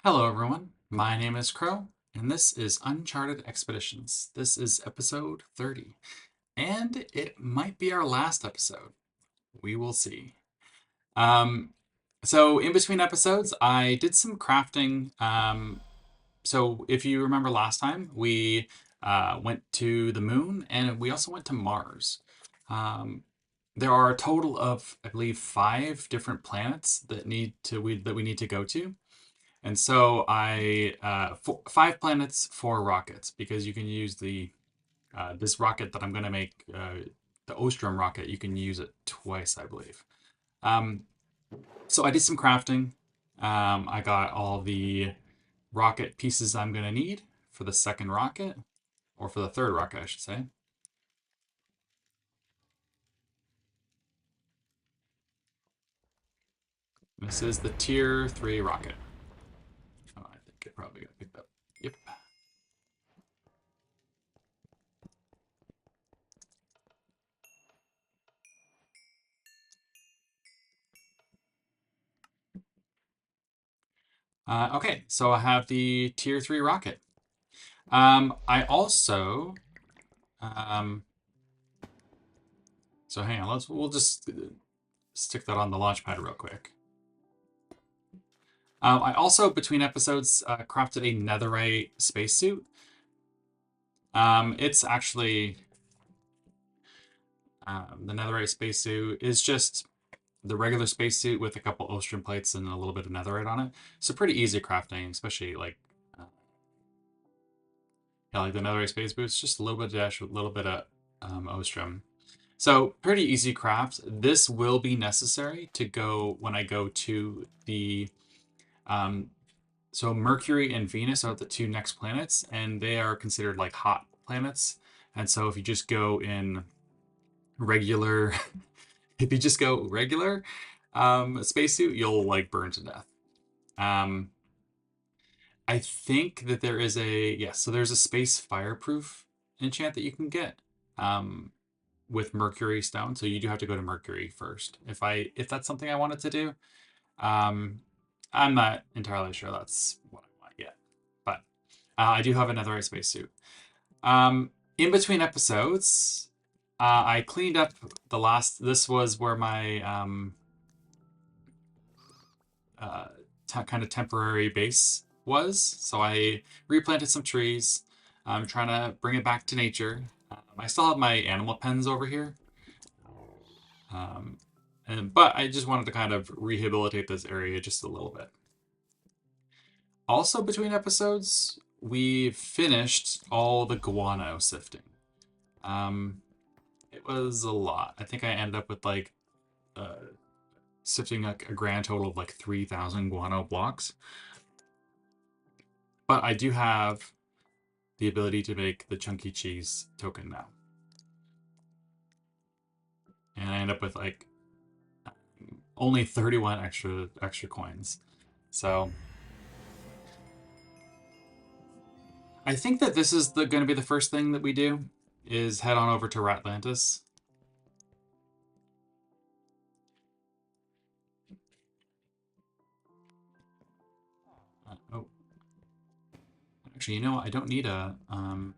Hello, everyone. My name is Crow, and this is Uncharted Expeditions. This is episode 30, and it might be our last episode. We will see. Um, so, in between episodes, I did some crafting. So, if you remember last time, we went to the moon and we also went to Mars. Um, there are a total of, I believe, 5 different planets that we need to go to. And so I 5 planets, 4 rockets, because you can use the this rocket that I'm going to make, the Ostrom rocket. You can use it twice, I believe. Um, so I did some crafting. I got all the rocket pieces I'm going to need for the second rocket, or for the third rocket, I should say. This is the Tier 3 rocket. Oh, I think it probably got picked up. Yep. Okay, so I have the Tier 3 rocket. I also Um, so hang on, we'll just stick that on the launch pad real quick. I also, between episodes, crafted a netherite spacesuit. It's actually the netherite spacesuit is just the regular spacesuit with a couple Ostrom plates and a little bit of netherite on it. So pretty easy crafting, especially like yeah, like the netherite space boots, just a little bit of dash, a little bit of Ostrom. So pretty easy craft. This will be necessary to go when I go to the um, so Mercury and Venus are the 2 next planets, and they are considered like hot planets. And so if you just go in regular, if you just go regular spacesuit, you'll like burn to death. Um, I think that there is a yes, so there's a space fireproof enchant that you can get um, with Mercury stone. So you do have to go to Mercury first. If that's something I wanted to do, um, I'm not entirely sure that's what I want yet, but I do have another spacesuit. In between episodes, I cleaned up the last. This was where my uh, kind of temporary base was. So I replanted some trees. I'm trying to bring it back to nature. I still have my animal pens over here. Um, but I just wanted to kind of rehabilitate this area just a little bit. Also, between episodes, we finished all the guano sifting. Um, it was a lot. I think I ended up with like sifting like a grand total of like 3,000 guano blocks. But I do have the ability to make the chunky cheese token now. And I end up with like only 31 extra coins. So I think that this is going to be the first thing that we do is head on over to Ratlantis. Oh, actually, you know what? I don't need a I'm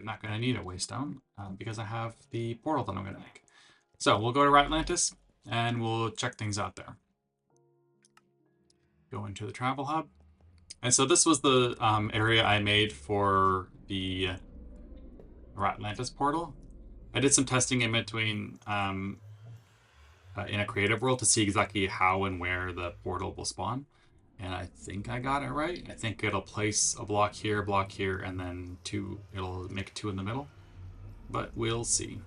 not going to need a waystone because I have the portal that I'm going to make. So we'll go to Ratlantis and we'll check things out there. Go into the travel hub. And so this was the area I made for the Ratlantis portal. I did some testing in between in a creative world to see exactly how and where the portal will spawn. And I think I got it right. I think it'll place a block here, and then 2. It'll make 2 in the middle. But we'll see.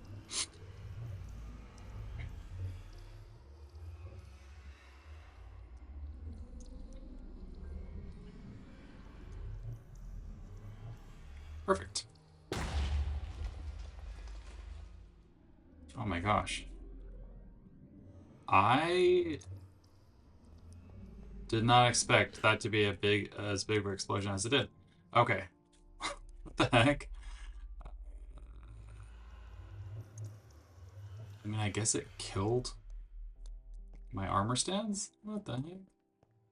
Perfect. Oh my gosh. I did not expect that to be as big of an explosion as it did. Okay. What the heck? I mean, I guess it killed my armor stands? What the heck?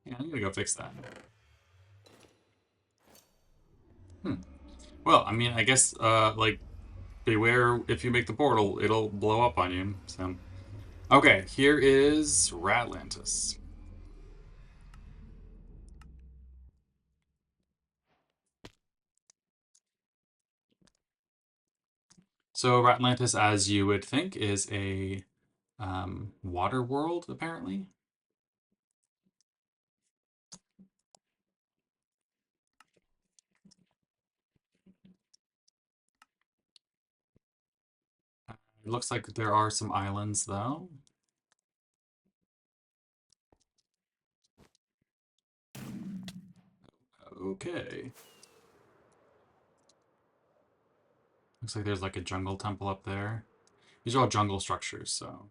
Yeah, I'm gonna go fix that. Hmm. Well, I mean, I guess, like, beware if you make the portal, it'll blow up on you, so. Okay, here is Ratlantis. So Ratlantis, as you would think, is a water world, apparently. It looks like there are some islands, though. Okay. Looks like there's like a jungle temple up there. These are all jungle structures, so.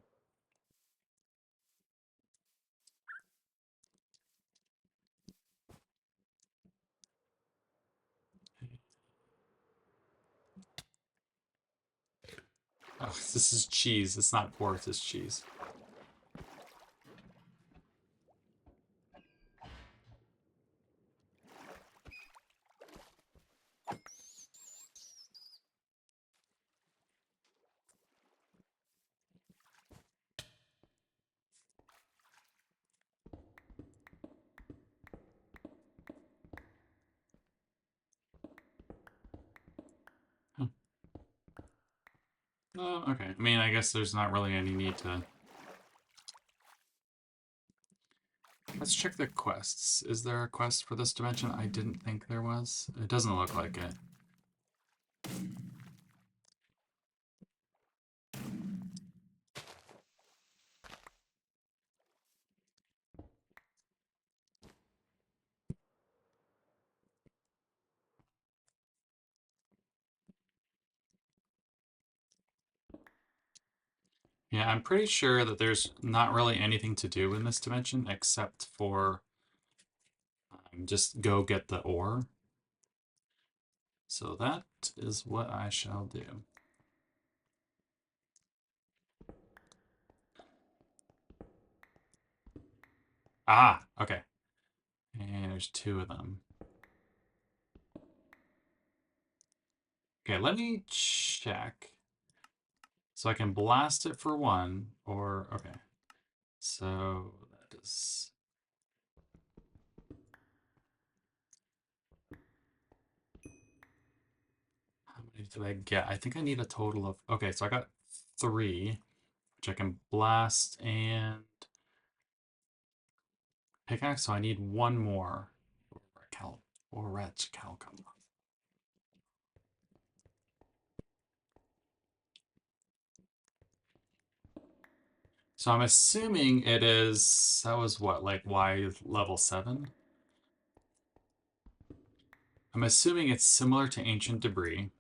Oh, this is cheese. It's not pork, it's cheese. Huh. Oh, okay. I mean, I guess there's not really any need to. Let's check the quests. Is there a quest for this dimension? I didn't think there was. It doesn't look like it. Yeah, I'm pretty sure that there's not really anything to do in this dimension except for just go get the ore. So that is what I shall do. Ah, okay. And there's two of them. Okay, let me check. So I can blast it for one, or, okay. So that is. How many did I get? I think I need a total of. Okay, so I got three, which I can blast and pickaxe. So I need one more. Or red calcum. So I'm assuming it is. That was what, like Y level 7? I'm assuming it's similar to ancient debris.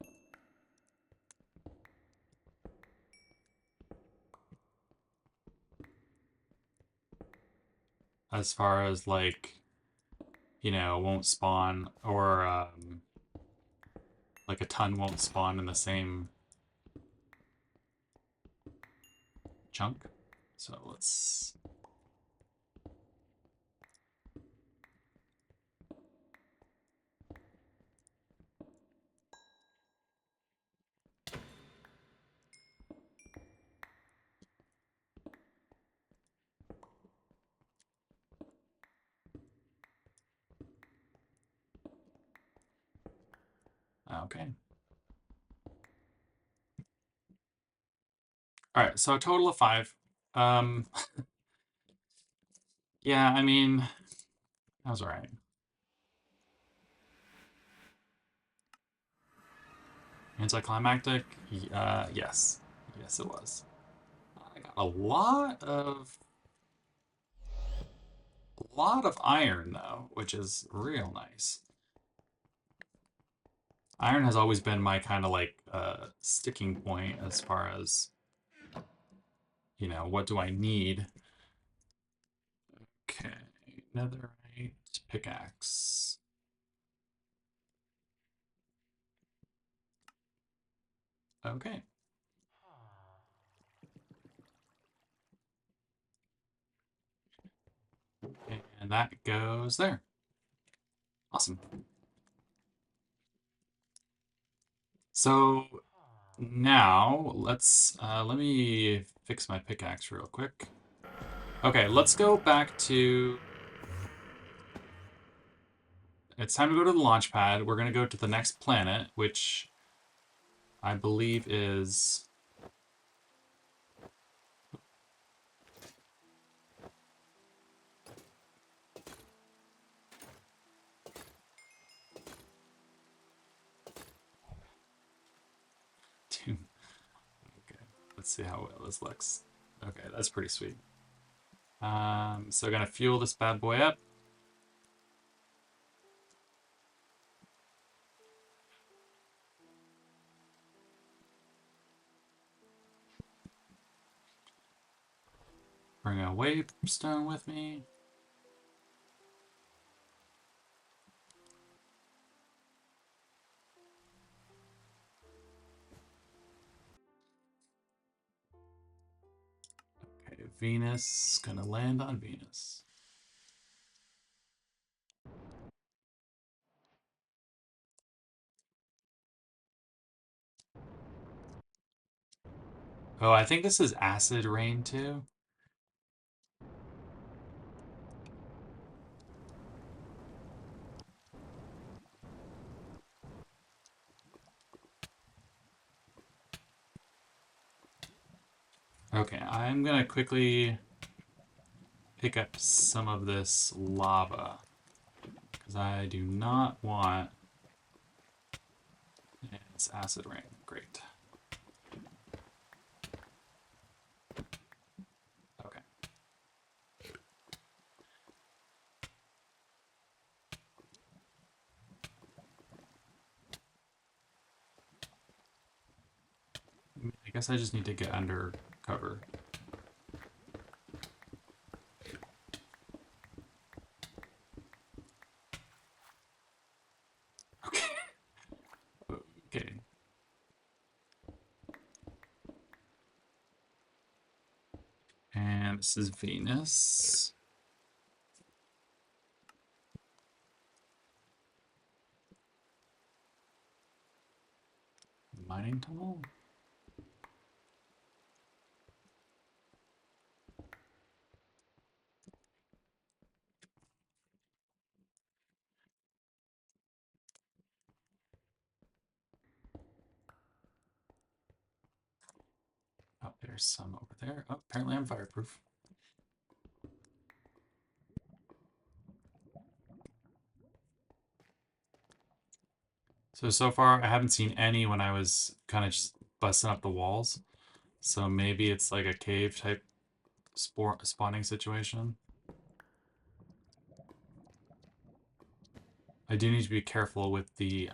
As far as like, won't spawn, or like a ton won't spawn in the same chunk. So let's. Okay. All right, so a total of 5. Um, yeah, I mean, that was all right. Anticlimactic? Yes. Yes, it was. I got a lot of iron though, which is real nice. Iron has always been my kind of like sticking point as far as, what do I need? Okay, netherite pickaxe. Okay. And And that goes there. Awesome. So now let me fix my pickaxe real quick. Okay, let's go back to. It's time to go to the launch pad. We're gonna go to the next planet, which I believe is. Okay, let's see how well this looks. Okay, that's pretty sweet. So gonna fuel this bad boy up. Bring a wavestone with me. Okay, Venus, gonna land on Venus. Oh, I think this is acid rain too. Okay, I'm gonna quickly pick up some of this lava because I do not want it's acid rain. Great. Okay. I guess I just need to get under cover. Okay. Okay. And this is Venus. Mining tunnel? Oh, there's some over there. Oh, apparently I'm fireproof. So far I haven't seen any when I was kind of just busting up the walls. So maybe it's like a cave type spawning situation. I do need to be careful with the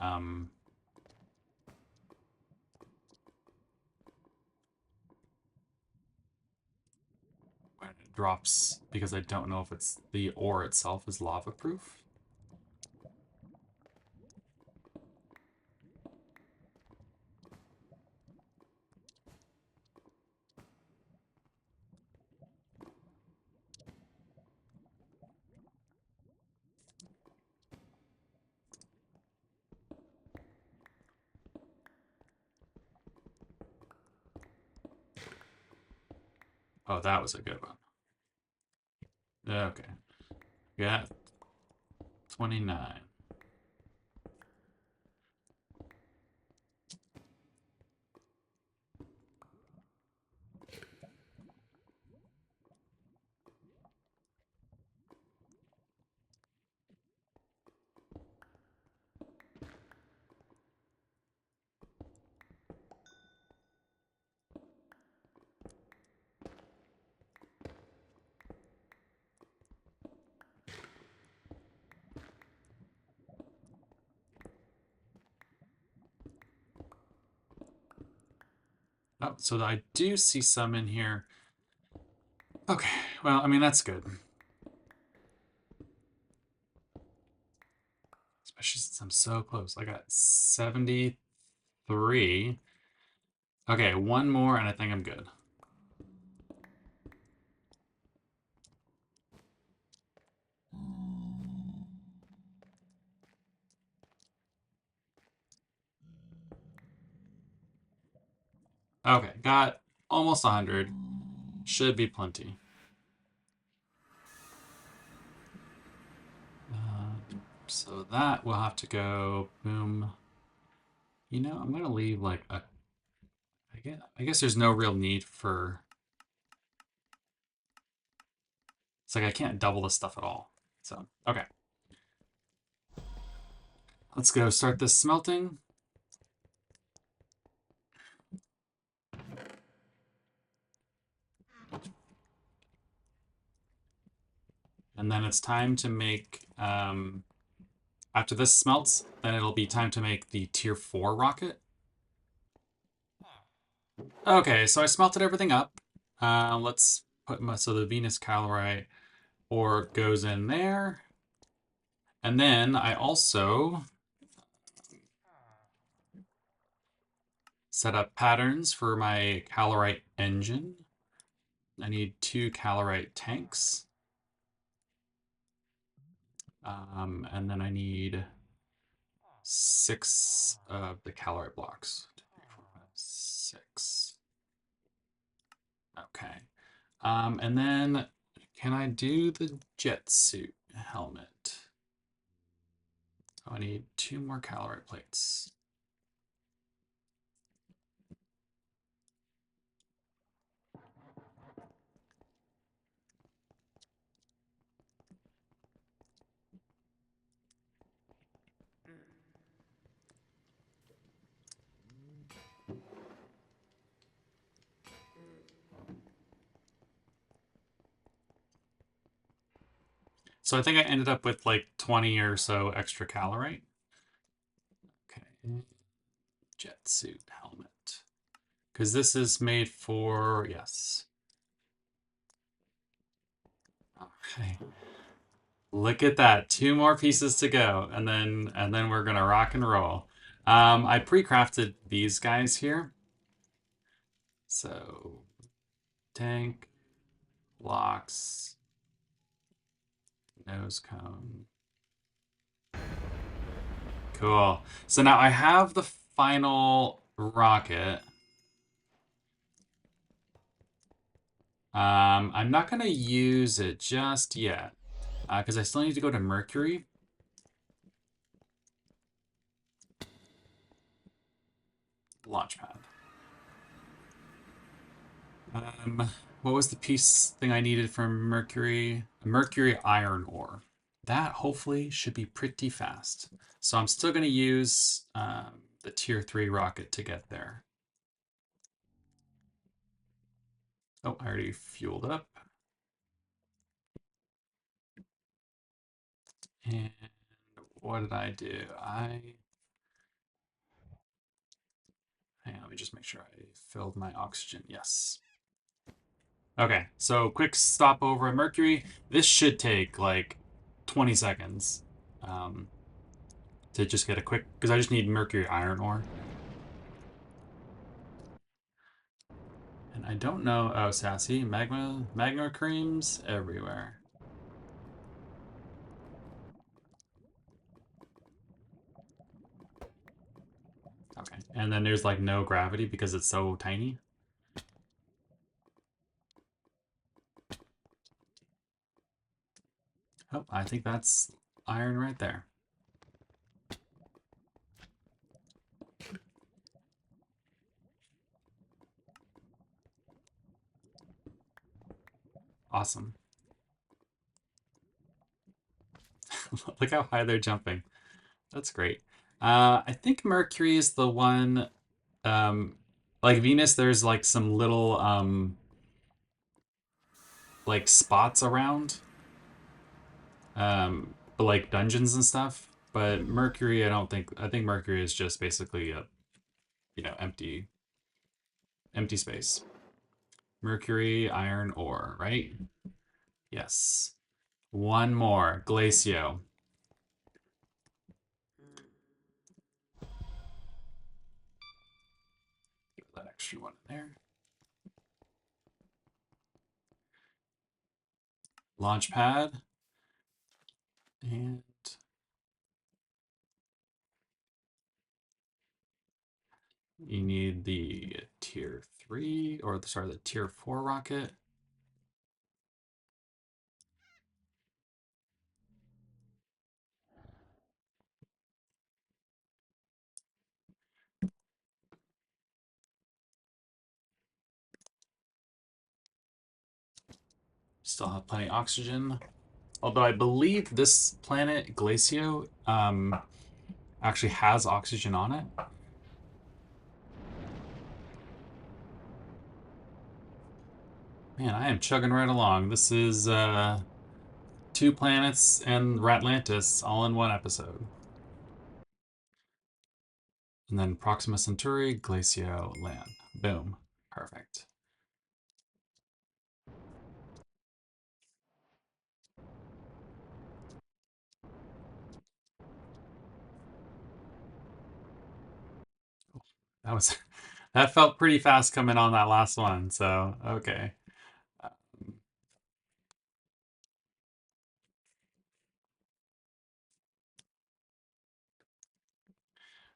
when it drops because I don't know if it's the ore itself is lava proof. Oh, that was a good one. Okay. Yeah. 29. Oh, so I do see some in here. Okay, well, I mean, that's good. Especially since I'm so close. I got 73. Okay, one more and I think I'm good. Okay, got almost 100. Should be plenty. So that will have to go boom. You know, I'm gonna leave like a. I guess there's no real need for. It's like I can't double this stuff at all. So okay, let's go start this smelting. And then it's time to make. After this smelts, then it'll be time to make the tier 4 rocket. Okay, so I smelted everything up. Let's put so the Venus calorite ore goes in there. And then I also set up patterns for my calorite engine. I need 2 calorite tanks. And then I need 6 of the calorite blocks. 2, 3, 4, 5, 6. Okay. And then can I do the jet suit helmet? Oh, I need 2 more calorite plates. So I think I ended up with like 20 or so extra calorite. Okay. Jet suit helmet. Because this is made for, yes. Okay. Look at that. 2 more pieces to go. And then we're gonna rock and roll. I pre-crafted these guys here. So tank, blocks, nose cone. Cool. So now I have the final rocket. I'm not gonna use it just yet, because I still need to go to Mercury. Launchpad. What was the piece thing I needed from Mercury? Mercury iron ore. That hopefully should be pretty fast. So I'm still gonna use the tier 3 rocket to get there. Oh, I already fueled up. And what did I do? Hang on, let me just make sure I filled my oxygen. Yes. Okay, so quick stopover at Mercury. This should take like 20 seconds to just get a quick, because I just need Mercury iron ore. And I don't know, oh, sassy, magma creams everywhere. Okay, and then there's like no gravity because it's so tiny. Oh, I think that's iron right there. Awesome. Look how high they're jumping. That's great. I think Mercury is the one, like Venus, there's like some little, like spots around, but like dungeons and stuff. But Mercury, I think Mercury is just basically a, empty space. Mercury, iron ore, right? Yes. One more, Glacio. Get that extra one in there. Launch pad. And you need the tier 3, or sorry, the tier 4 rocket. Still have plenty of oxygen. Although I believe this planet, Glacio, actually has oxygen on it. Man, I am chugging right along. This is 2 planets and Ratlantis all in one episode. And then Proxima Centauri, Glacio, land. Boom. Perfect. That was that felt pretty fast coming on that last one. So okay.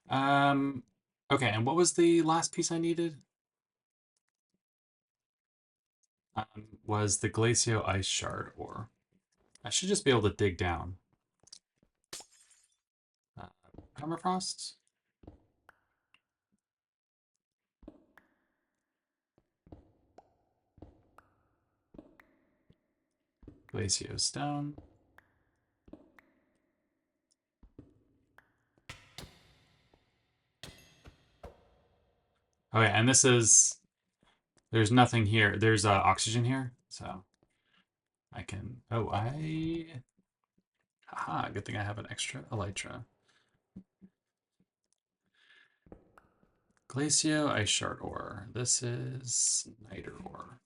Um. Okay, and what was the last piece I needed? Was the Glacio ice shard ore. I should just be able to dig down. Uh, Permafrost. Glacio stone. Okay, and this is, there's nothing here. There's oxygen here, so I can, haha, good thing I have an extra elytra. Glacio ice shard ore. This is niter ore.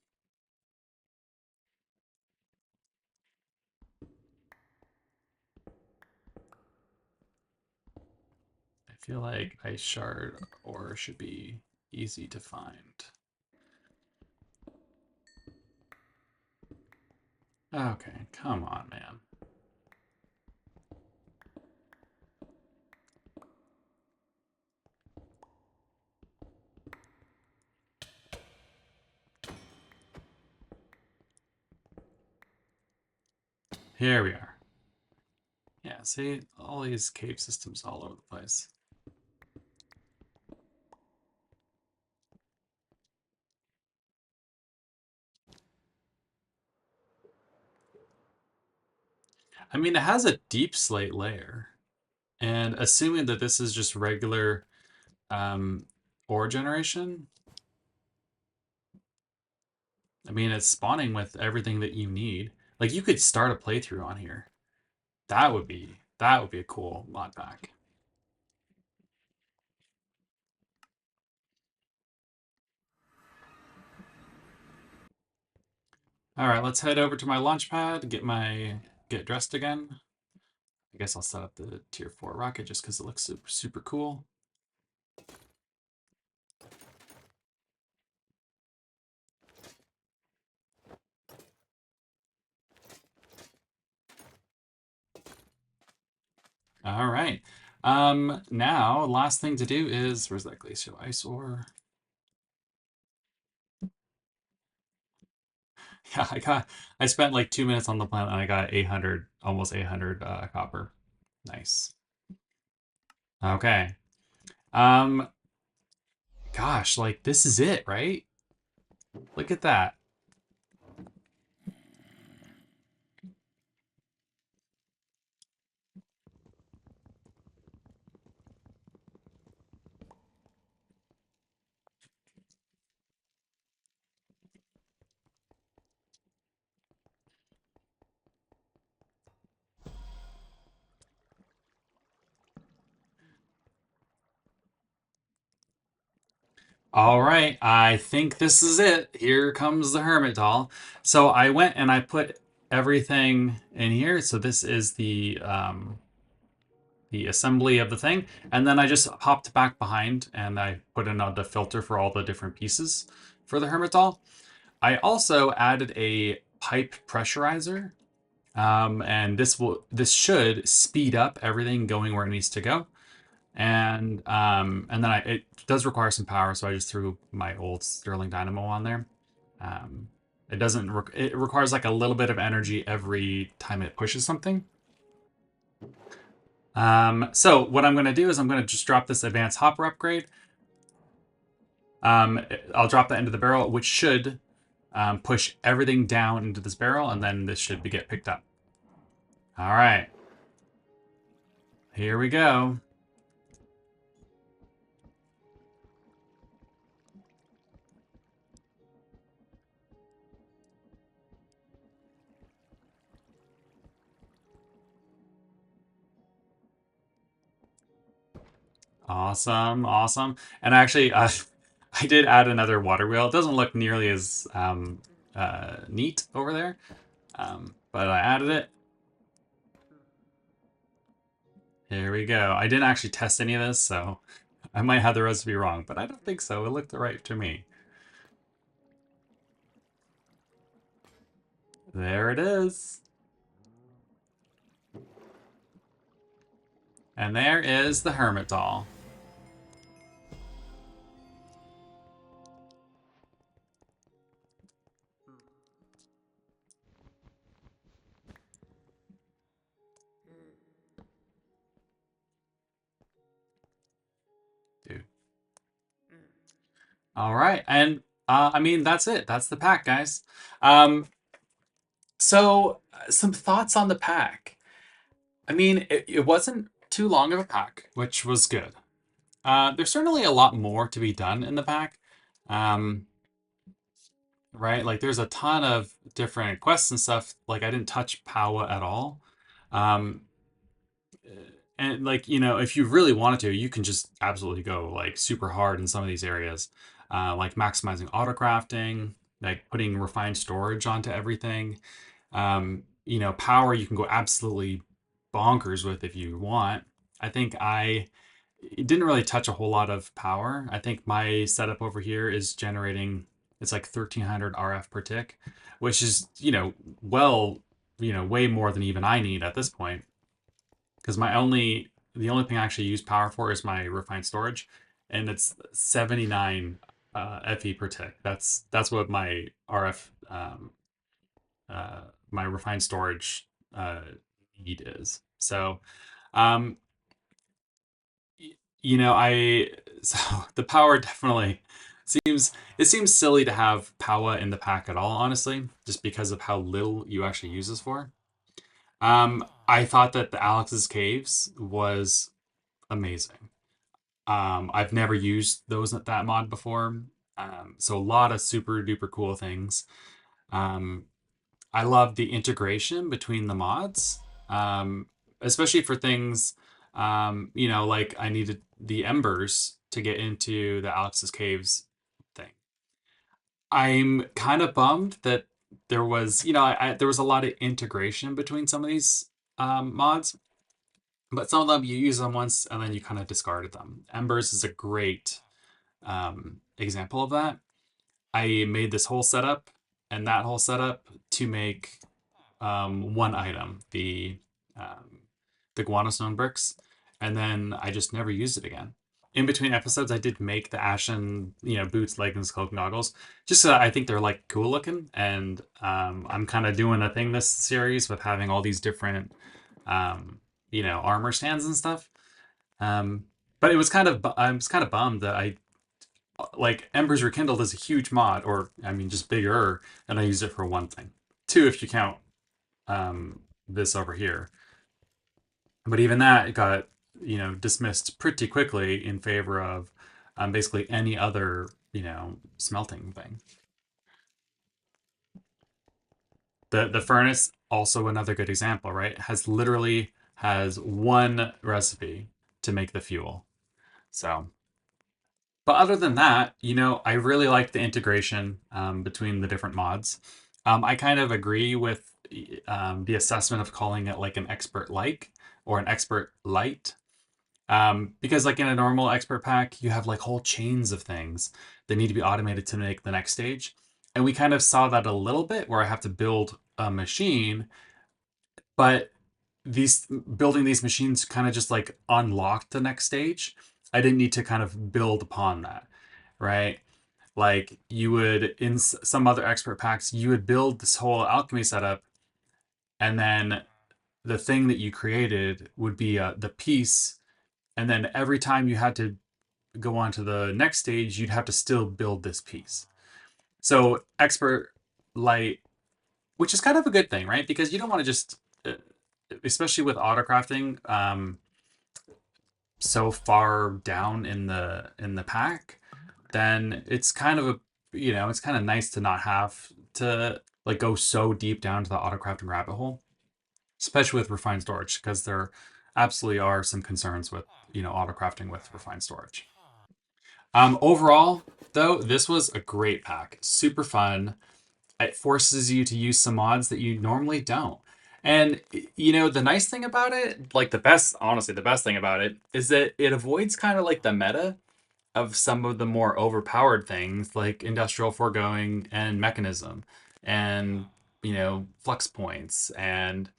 I feel like ice shard ore should be easy to find. Okay, come on, man. Here we are. Yeah, see, all these cave systems all over the place. I mean, it has a deep slate layer. And assuming that this is just regular ore generation, I mean, it's spawning with everything that you need. Like, you could start a playthrough on here. That would be a cool mod pack. All right, let's head over to my launch pad, get dressed again. I guess I'll set up the tier 4 rocket just because it looks super, super cool. All right. Now, last thing to do is, where's that glacial ice ore? Yeah, I spent like 2 minutes on the planet and I got 800, almost 800 copper. Nice. Okay. Um, gosh, like this is it, right? Look at that. All right, I think this is it. Here comes the Hermit Doll. So I went and I put everything in here. So this is the assembly of the thing, and then I just hopped back behind and I put in the filter for all the different pieces for the Hermit Doll. I also added a pipe pressurizer, and this should speed up everything going where it needs to go. And then it does require some power, so I just threw my old Sterling Dynamo on there. Um, it doesn't. It requires like a little bit of energy every time it pushes something. So what I'm going to do is I'm going to just drop this advanced hopper upgrade. I'll drop that into the barrel, which should push everything down into this barrel, and then this should get picked up. All right, here we go. Awesome, awesome. And actually, I did add another water wheel. It doesn't look nearly as neat over there, but I added it. Here we go. I didn't actually test any of this, so I might have the recipe wrong, but I don't think so. It looked right to me. There it is. And there is the Hermit Doll. Dude. All right, and I mean that's it. That's the pack, guys. So some thoughts on the pack. I mean, it wasn't too long of a pack, which was good. There's certainly a lot more to be done in the pack, um, right? Like there's a ton of different quests and stuff. Like I didn't touch Powa at all. Um, and like if you really wanted to, you can just absolutely go like super hard in some of these areas, like maximizing auto crafting, like putting refined storage onto everything. Power you can go absolutely bonkers with if you want. I think I it didn't really touch a whole lot of power. I think my setup over here is generating it's like 1300 RF per tick, which is well way more than even I need at this point because the only thing I actually use power for is my refined storage, and it's 79 FE per tick. That's what my RF my refined storage uh, need is. So um, I so the power definitely seems silly to have power in the pack at all, honestly, just because of how little you actually use this for. I thought that the Alex's Caves was amazing. I've never used that mod before, so a lot of super duper cool things. Um, I love the integration between the mods, especially for things, like I needed the embers to get into the Alex's Caves thing. I'm kind of bummed that there was, there was a lot of integration between some of these mods, but some of them you use them once and then you kind of discarded them. Embers is a great example of that. I made this whole setup and that whole setup to make one item, the guano stone bricks, and then I just never used it again. In between episodes, I did make the ashen, boots, leggings, cloak, and goggles, just so that I think they're like cool looking. And I'm kind of doing a thing this series with having all these different, armor stands and stuff. Um, but I was kind of bummed that I like Embers Rekindled is a huge mod, or I mean, just bigger, and I used it for one thing. Two, if you count this over here. But even that got dismissed pretty quickly in favor of basically any other smelting thing. The furnace also another good example, right? Has one recipe to make the fuel. So, but other than that, I really like the integration between the different mods. I kind of agree with the assessment of calling it like an expert-like or an expert-lite. Because like in a normal expert pack, you have like whole chains of things that need to be automated to make the next stage. And we kind of saw that a little bit where I have to build a machine, but these building these machines kind of just like unlocked the next stage. I didn't need to kind of build upon that, right? Like you would in some other expert packs, you would build this whole alchemy setup, and then the thing that you created would be the piece, and then every time you had to go on to the next stage, you'd have to still build this piece. So Expert-Lite, which is kind of a good thing, right? Because you don't want to just, especially with autocrafting, so far down in the pack, then it's kind of a it's kind of nice to not have to like go so deep down to the autocrafting rabbit hole, especially with refined storage, because there absolutely are some concerns with autocrafting with refined storage. Overall, though, this was a great pack. Super fun. It forces you to use some mods that you normally don't. And the nice thing about it, like the best, honestly, the best thing about it is that it avoids kind of like the meta of some of the more overpowered things like industrial foregoing and mechanism and flux points and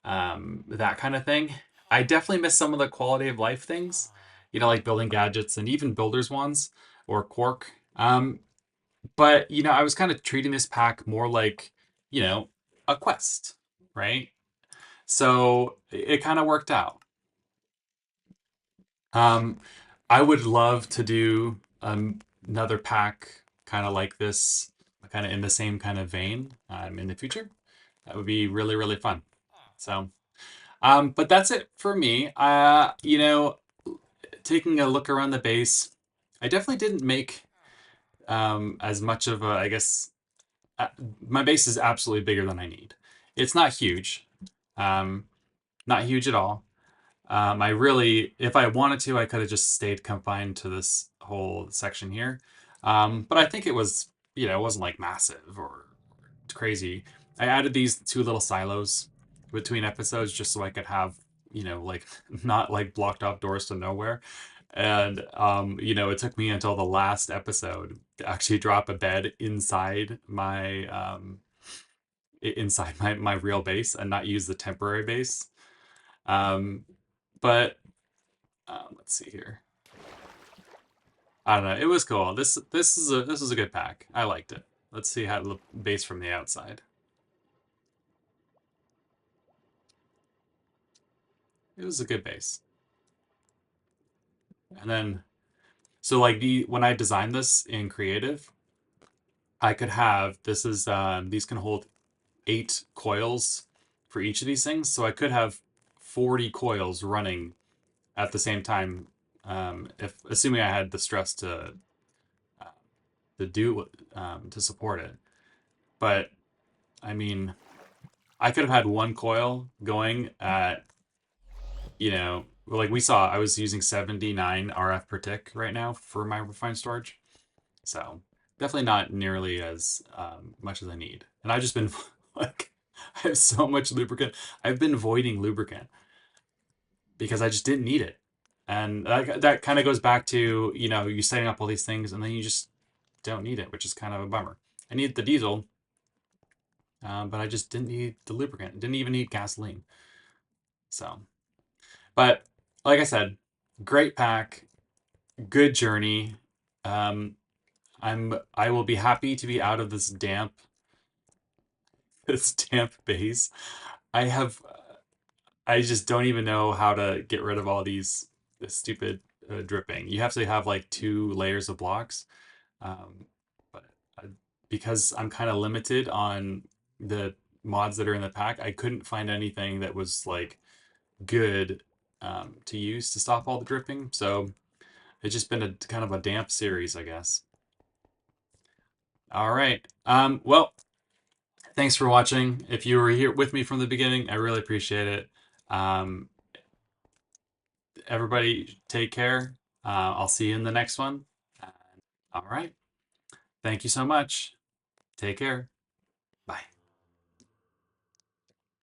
that kind of thing. I definitely miss some of the quality of life things, like building gadgets and even builders ones or Quark. But I was kind of treating this pack more like, you know, a quest, right? So it kind of worked out. Um, I would love to do another pack kind of like this, kind of in the same kind of vein in the future. That would be really, really fun. So, but that's it for me. Taking a look around the base, I definitely didn't make as much of a, I guess, uh, my base is absolutely bigger than I need. It's not huge, um, not huge at all. I really, if I wanted to, I could have just stayed confined to this whole section here. But I think it was, it wasn't like massive or crazy. I added these two little silos between episodes just so I could have, like not like blocked off doors to nowhere. And it took me until the last episode to actually drop a bed inside my real base and not use the temporary base. Um, but let's see here. I don't know. It was cool. This is a good pack. I liked it. Let's see how it look base from the outside. It was a good base. And then so like when I designed this in creative, I could have these can hold 8 coils for each of these things. So I could have 40 coils running at the same time, if assuming I had the stress uh, to support it. But I mean, I could have had one coil going at like we saw. I was using 79 RF per tick right now for my refined storage, so definitely not nearly as much as I need. And I've just been like, I have so much lubricant. I've been voiding lubricant because I just didn't need it. And that kind of goes back to, you setting up all these things and then you just don't need it, which is kind of a bummer. I need the diesel, but I just didn't need the lubricant. Didn't even need gasoline. So, but like I said, great pack, good journey. Um, I will be happy to be out of this damp this damp base. I have I just don't even know how to get rid of all this stupid dripping. You have to have like 2 layers of blocks, um, but I, because I'm kind of limited on the mods that are in the pack, I couldn't find anything that was like good to use to stop all the dripping. So it's just been a kind of a damp series, I guess. All right. Well, thanks for watching. If you were here with me from the beginning, I really appreciate it. Um, Everybody take care. I'll see you in the next one. All right. Thank you so much. Take care.